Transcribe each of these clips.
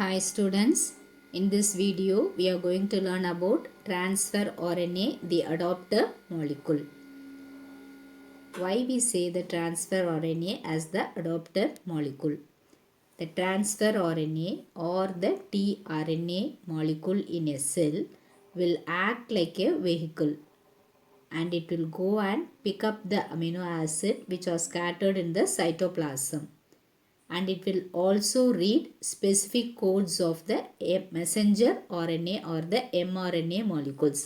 Hi students, in this video we are going to learn about transfer RNA, the adopter molecule. Why we say the transfer RNA as the adopter molecule? The transfer RNA or the tRNA molecule in a cell will act like a vehicle and it will go and pick up the amino acid which are scattered in the cytoplasm. And it will also read specific codes of the messenger RNA or the mRNA molecules.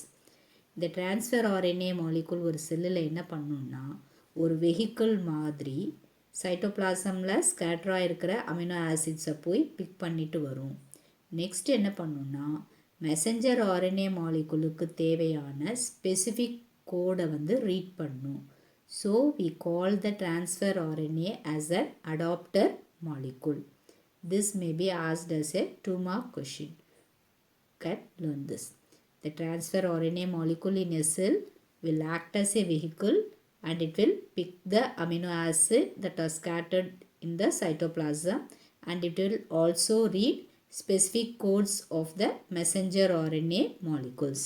இந்த transfer RNA molecule ஒரு செல்லில் என்ன பண்ணுன்னா ஒரு vehicle மாதிரி சைட்டோபிளாசமில் ஸ்கேட்டராக இருக்கிற amino ஆசிட்ஸை போய் big பண்ணிட்டு வரும். நெக்ஸ்ட் என்ன பண்ணுன்னா மெசஞ்சர் RNA மாலிகுலுக்கு தேவையான ஸ்பெசிஃபிக் கோடை வந்து ரீட் பண்ணும். So we call the transfer RNA as an adopter molecule. This may be asked as a 2-mark question. Can learn this. The transfer RNA molecule in a cell will act as a vehicle and it will pick the amino acid that are scattered in the cytoplasm and it will also read specific codes of the messenger RNA molecules.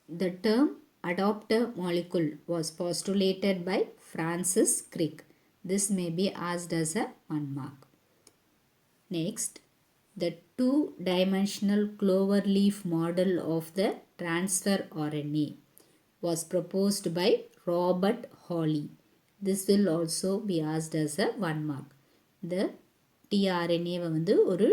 The term adopter molecule was postulated by Francis Crick. This may be asked as a 1 mark. Next, the two-dimensional clover leaf model of the transfer RNA was proposed by Robert Hawley. This will also be asked as a 1 mark. The tRNA வந்து ஒரு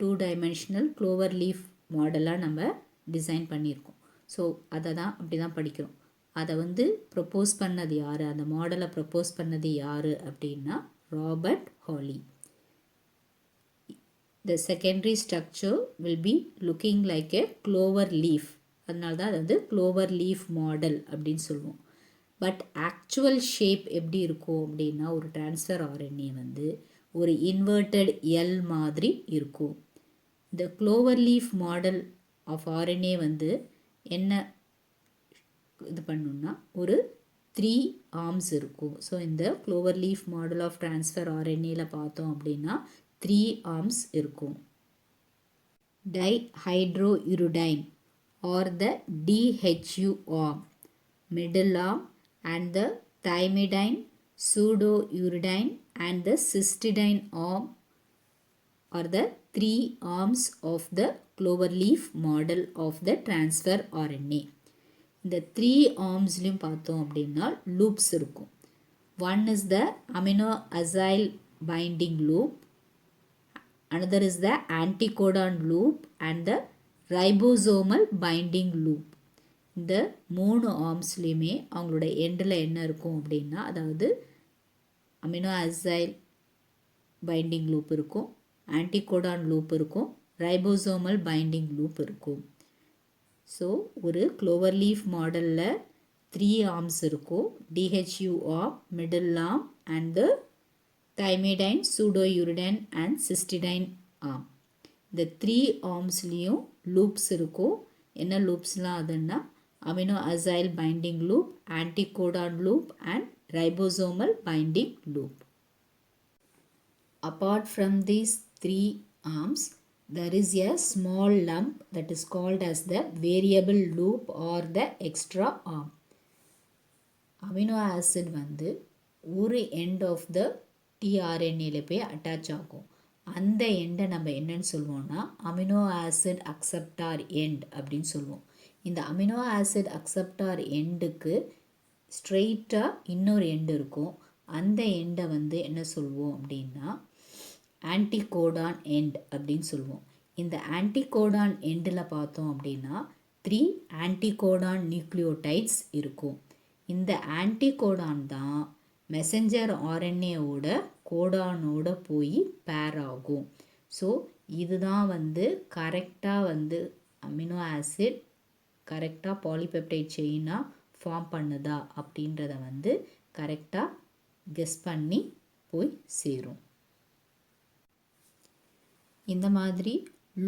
two-dimensional clover leaf மாடலாக நம்ம design பண்ணியிருக்கோம். So அதை தான் அப்படி தான் படிக்கிறோம். அதை வந்து ப்ரப்போஸ் பண்ணது யார், அந்த மாடலை ப்ரப்போஸ் பண்ணது யார் அப்படின்னா Robert ஹாலி. The secondary structure will be looking like a clover leaf. அதனால தான் அது வந்து க்ளோவர் லீஃப் மாடல் அப்படின்னு சொல்லுவோம். பட் ஆக்சுவல் ஷேப் எப்படி இருக்கும் அப்படின்னா ஒரு டிரான்ஸ்ஃபர் RNA வந்து ஒரு இன்வெர்டட் எல் மாதிரி இருக்கும். இந்த clover leaf model of RNA வந்து என்ன இது பண்ணணும்னா ஒரு 3 ஆர்ம்ஸ் இருக்கும். ஸோ இந்த clover leaf model of transfer RNAல பார்த்தோம் அப்படின்னா 3 ஆர்ம்ஸ் இருக்கும். டைஹைட்ரோயூரிடைன் or the DHU arm, middle arm, and the thymidine, pseudouridine, and the cystidine arm are the 3 arms of the cloverleaf model of the transfer RNA. இந்த 3 ஆர்ம்ஸ்லையும் பார்த்தோம் அப்படின்னா loops இருக்கும். One is the amino acyl binding loop, another is the anticodon loop and the ribosomal binding loop. இந்த 3 ஆர்ம்ஸ்லேயுமே அவங்களோட எண்டில் என்ன இருக்கும் அப்படின்னா அதாவது அமினோ அசைல் பைண்டிங் லூப் இருக்கும், ஆன்டிகோடான் லூப் இருக்கும், ரைபோசோமல் பைண்டிங் லூப் இருக்கும். ஸோ ஒரு க்ளோவர் லீஃப் மாடலில் 3 ஆர்ம்ஸ் இருக்கும். DHU arm, middle arm and the thymidine, pseudouridine and cystidine arm. இந்த 3 ஆர்ம்ஸ்லேயும் லூப்ஸ் இருக்கும். என்ன லூப்ஸ்லாம் அதுன்னா amino acyl binding loop, anticodon loop and ribosomal binding loop. Apart from these 3 arms, there is a small lump that is called as the variable loop or the extra arm. Amino acid வந்து ஒரு end of the tRNAல போய் attach ஆகும். அந்த எண்டை நம்ம என்னன்னு சொல்லுவோம்னா amino acid acceptor end அப்படின்னு சொல்லுவோம். இந்த அமினோ ஆசிட் அக்செப்டார் எண்டுக்கு ஸ்ட்ரெயிட்டாக இன்னொரு எண்டு இருக்கும். அந்த எண்டை வந்து என்ன சொல்லுவோம் அப்படின்னா ஆன்டிகோடான் எண்ட் அப்படின்னு சொல்லுவோம். இந்த ஆன்டிகோடான் எண்டில் பார்த்தோம் அப்படின்னா 3 ஆன்டிகோடான் நியூக்ளியோடைட்ஸ் இருக்கும். இந்த ஆன்டிகோடான் தான் மெசஞ்சர் RNAவோட கோடானோட போய் பேர் ஆகும். ஸோ இதுதான் வந்து கரெக்டாக வந்து அமினோ ஆசிட் கரெக்டாக பாலிபெப்டைட் செயினாக ஃபார்ம் பண்ணுதா அப்படின்றத வந்து கரெக்டாக கெஸ் பண்ணி போய் சேரும். இந்த மாதிரி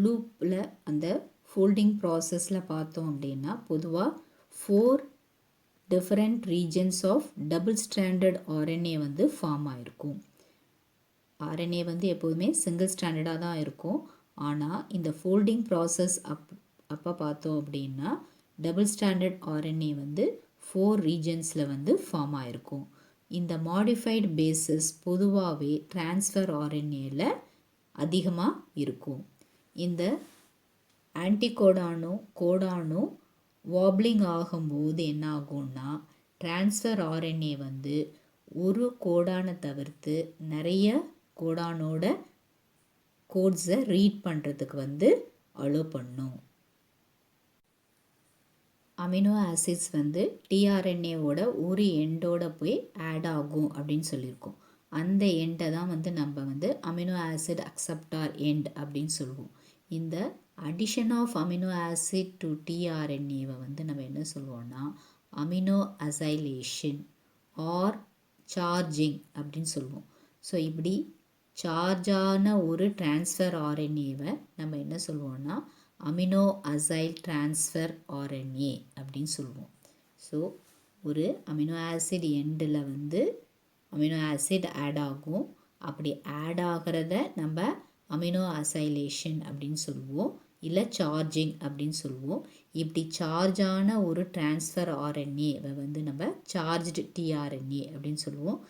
லூப்பில் அந்த ஃபோல்டிங் ப்ராசஸில் பார்த்தோம் அப்படின்னா பொதுவாக 4 different regions of double stranded RNA வந்து ஃபார்ம் ஆகிருக்கும். ஆர்என்ஏ வந்து எப்போதுமே சிங்கிள் ஸ்டாண்டர்டாக தான் இருக்கும். ஆனால் இந்த ஃபோல்டிங் ப்ராசஸ் அப்போ பார்த்தோம் அப்படின்னா டபுள் ஸ்டாண்டர்ட் ஆர்என்ஏ வந்து 4 ரீஜன்ஸில் வந்து ஃபார்ம் ஆகிருக்கும். இந்த மாடிஃபைடு பேஸஸ் பொதுவாகவே டிரான்ஸ்ஃபர் ஆர்என்ஏல அதிகமாக இருக்கும். இந்த ஆன்டிகோடானும் கோடானும் வாப்ளிங் ஆகும்போது என்ன ஆகும்னா டிரான்ஸ்ஃபர் ஆர்என்ஏ வந்து ஒரு கோடானை தவிர்த்து நிறைய கோடானோட கோட்ஸை ரீட் பண்ணுறதுக்கு வந்து அலோ பண்ணும். அமினோ ஆசிட்ஸ் வந்து டிஆர்என்ஏவோட ஒரு எண்டோட போய் ஆட் ஆகும் அப்படின்னு சொல்லியிருக்கோம். அந்த எண்டை தான் வந்து நம்ம வந்து அமினோ ஆசிட் அக்செப்டார் எண்ட் அப்படின்னு சொல்லுவோம். இந்த addition of amino acid to டிஆர்என்ஏவை வந்து நம்ம என்ன சொல்லுவோம்னா அமினோ அசைலேஷன் ஆர் சார்ஜிங் அப்படின்னு சொல்லுவோம். ஸோ இப்படி சார்ஜான ஒரு டிரான்ஸ்ஃபர் ஆர்என்ஏவை நம்ம என்ன சொல்லுவோம்னா அமினோ அசைல் டிரான்ஸ்ஃபர் ஆர்என்ஏ அப்படின்னு சொல்லுவோம். ஸோ ஒரு அமினோ ஆசிட் எண்டில் வந்து அமினோ ஆசிட் ஆட் ஆகும். அப்படி ஆட் ஆகிறத நம்ம அமினோ அசைலேஷன் அப்படின்னு சொல்லுவோம், இல்லை சார்ஜிங் அப்படின்னு சொல்லுவோம். இப்படி சார்ஜான ஒரு டிரான்ஸ்ஃபர் ஆர்என்ஏவை வந்து நம்ம சார்ஜ்டு டிஆர்என்ஏ அப்படின்னு சொல்லுவோம்,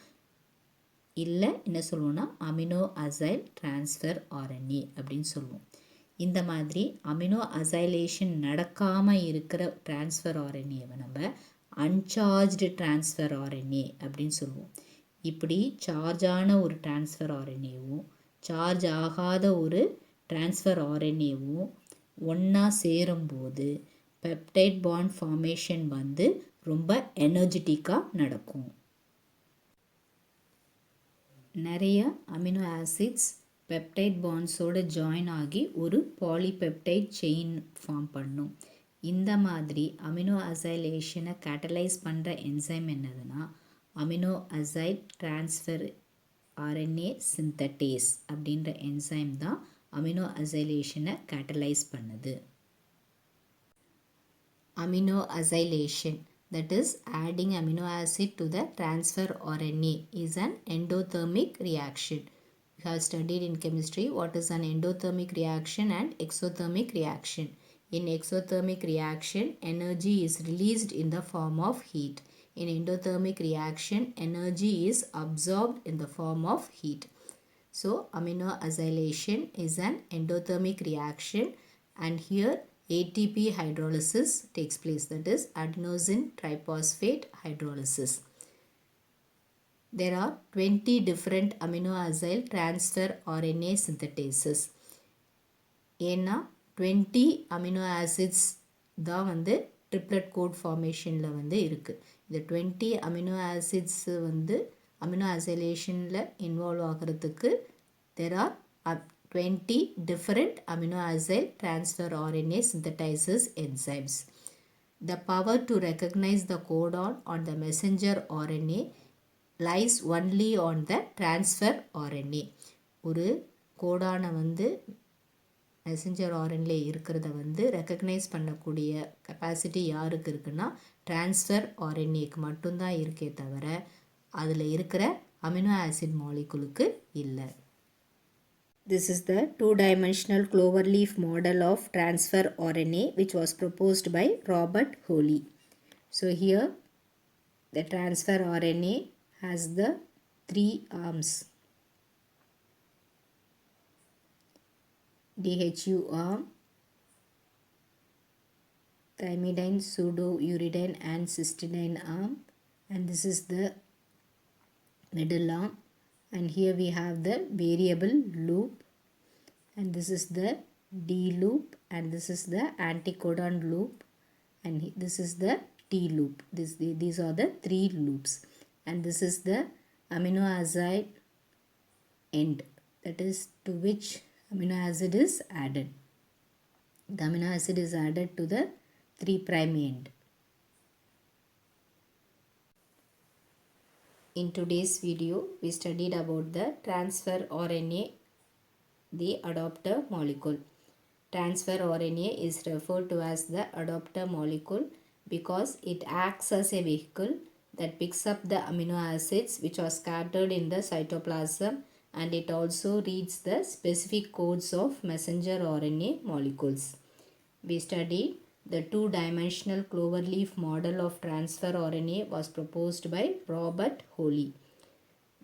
இல்லை என்ன சொல்லுவோம்னா அமினோ அசைல் டிரான்ஸ்ஃபர் ஆர்என்ஏ அப்படின்னு சொல்லுவோம். இந்த மாதிரி அமினோ அசைலேஷன் நடக்காமல் இருக்கிற டிரான்ஸ்ஃபர் ஆர்என்ஏவை நம்ம அன்சார்ஜ்டு டிரான்ஸ்ஃபர் ஆர்என்ஏ அப்படின்னு சொல்லுவோம். இப்படி சார்ஜான ஒரு டிரான்ஸ்ஃபர் ஆர்என்ஏவும் சார்ஜ் ஆகாத ஒரு டிரான்ஸ்ஃபர் ஆர்என்ஏவும் ஒன்றா சேரும்போது பெப்டைட் பாண்ட் ஃபார்மேஷன் வந்து ரொம்ப எனர்ஜெட்டிக்காக நடக்கும். நிறைய அமினோ ஆசிட்ஸ் பெப்டைட் பாண்ட்ஸோடு ஜாயின் ஆகி ஒரு பாலிபெப்டைட் செயின் ஃபார்ம் பண்ணும். இந்த மாதிரி அமினோ அசைலேஷனை கேட்டலைஸ் பண்ணுற என்சைம் என்னதுன்னா அமினோ அசைல் டிரான்ஸ்ஃபர் ஆர்என்ஏ சிந்தட்டேஸ் அப்படின்ற என்சைம் தான் அமினோ அசைலேஷனை கேட்டலைஸ் பண்ணுது. Amino அசைலேஷன், that is adding amino acid to the transfer RNA, is an endothermic reaction. You have studied in chemistry what is an endothermic reaction and exothermic reaction. In exothermic reaction, energy is released in the form of heat. In endothermic reaction, energy is absorbed in the form of heat. So, amino acylation is an endothermic reaction, and here ATP hydrolysis takes place, that is adenosine triphosphate hydrolysis. There are 20 different amino acyl transfer RNA synthetases. ஏன்னா 20 amino acids தான் வந்து triplet code formationல வந்து இருக்குது. இந்த 20 amino acids வந்து amino acylationல involve ஆகிறதுக்கு there are 20 different amino acyl transfer RNA synthetases enzymes. The power to recognize the codon on the messenger RNA lies only on the transfer RNA. ஒரு கோடானை வந்து messenger RNA இருக்கிறத வந்து recognise பண்ணக்கூடிய capacity யாருக்கு இருக்குன்னா transfer ஆர்என்ஏக்கு மட்டும்தான் இருக்கே தவிர அதில் இருக்கிற அமினோ ஆசிட் மாலிகுலுக்கு இல்லை. This is the two-dimensional cloverleaf model of transfer RNA which was proposed by Robert Holley. So here the transfer RNA has the 3 arms. DHU arm, thymidine, pseudouridine and cysteine arm, and this is the middle arm. And here we have the variable loop, and this is the D loop, and this is the anticodon loop, and this is the T loop. These are the 3 loops, and this is the amino acid end, that is to which amino acid is added. The amino acid is added to the 3' end. In today's video, we studied about the transfer RNA, the adopter molecule. Transfer RNA is referred to as the adopter molecule because it acts as a vehicle that picks up the amino acids which are scattered in the cytoplasm and it also reads the specific codes of messenger RNA molecules. We studied the two-dimensional cloverleaf model of transfer RNA was proposed by Robert Holly.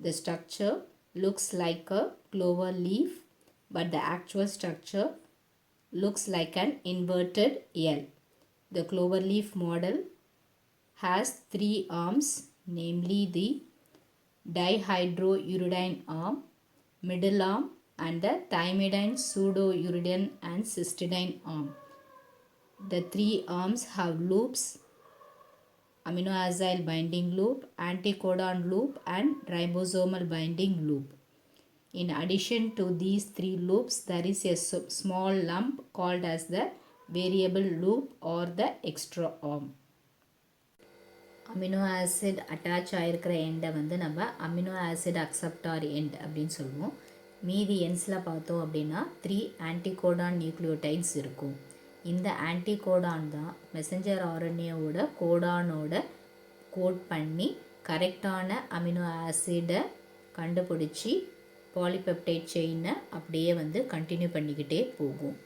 The structure looks like a clover leaf, but the actual structure looks like an inverted L. The cloverleaf model has three arms, namely the dihydrouridine arm, middle arm, and the thymidine, pseudouridine, and cystidine arm. The three arms have loops: aminoacyl binding loop, anticodon loop, and ribosomal binding loop. In addition to these three loops, there is a small lump called as the variable loop or the extra arm. Amino acid attach ஆகிருக்கிற எண்டை வந்து நம்ம amino acid acceptor end அப்படின்னு சொல்லுவோம். மீதி எண்ட்ஸில் பார்த்தோம் அப்படின்னா 3 anticodon nucleotides இருக்கும். இந்த ஆன்டிகோடான் தான் மெசஞ்சர் ஆர்என்ஏவோட கோடானோட கோட் பண்ணி கரெக்டான அமினோ ஆசிடை கண்டுபிடிச்சி பாலிபெப்டைட் செயினை அப்படியே வந்து கண்டினியூ பண்ணிக்கிட்டே போகும்.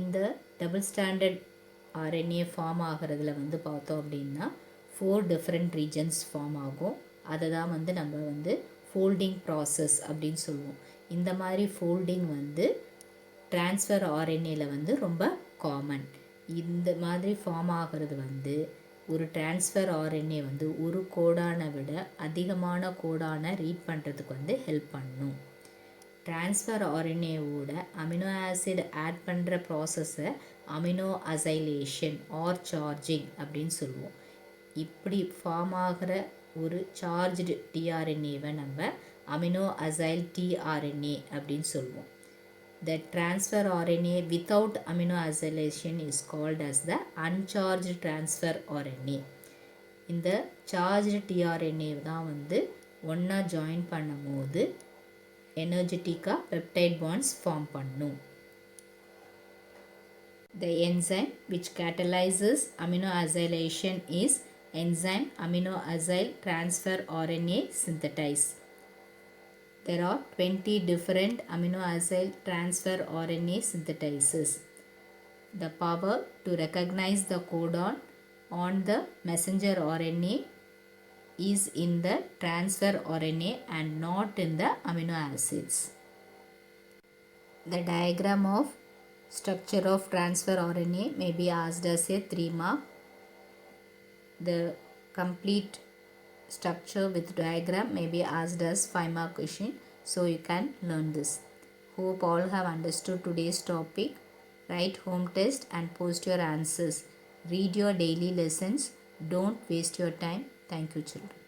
இந்த டபுள் ஸ்டாண்டர்ட் ஆர்என்ஏ ஃபார்ம் ஆகிறதுல வந்து பார்த்தோம் அப்படின்னா 4 டிஃப்ரெண்ட் ரீஜன்ஸ் ஃபார்ம் ஆகும். அதை தான் வந்து நம்ம வந்து ஃபோல்டிங் ப்ராசஸ் அப்படின்னு சொல்லுவோம். இந்த மாதிரி ஃபோல்டிங் வந்து டிரான்ஸ்ஃபர் ஆர்என்ஏல வந்து ரொம்ப காமன். இந்த மாதிரி ஃபார்ம் ஆகிறது வந்து ஒரு டிரான்ஸ்ஃபர் ஆர்என்ஏ வந்து ஒரு கோடானை விட அதிகமான கோடானை ரீட் பண்ணுறதுக்கு வந்து ஹெல்ப் பண்ணும். டிரான்ஸ்ஃபர் ஆர்என்ஏவோட அமினோ ஆசிட் ஆட் பண்ணுற ப்ராசஸை அமினோ அசைலேஷன் ஆர் சார்ஜிங் அப்படின்னு சொல்லுவோம். இப்படி ஃபார்ம் ஆகிற ஒரு சார்ஜ்டு டிஆர்என்ஏவை நம்ம அமினோ அசைல் டிஆர்என்ஏ அப்படின்னு சொல்லுவோம். The transfer RNA without amino acylation is called as the uncharged transfer RNA. இந்த charged tRNA தான் வந்து ஒன்றா ஜாயின் பண்ணும் போது எனர்ஜெட்டிக்காக பெப்டைட் பாண்ட்ஸ் ஃபார்ம் பண்ணும். The enzyme which catalyzes amino acylation is enzyme amino acyl transfer RNA synthetase. There are 20 different amino acyl transfer RNA synthetases. The power to recognize the codon on the messenger RNA is in the transfer RNA and not in the amino acids. The diagram of structure of transfer RNA may be asked as a 3 mark. The complete structure with diagram may be asked as 5 mark question, so you can learn this. Hope all have understood today's topic. Write home test and post your answers. Read your daily lessons. Don't waste your time. Thank you, children.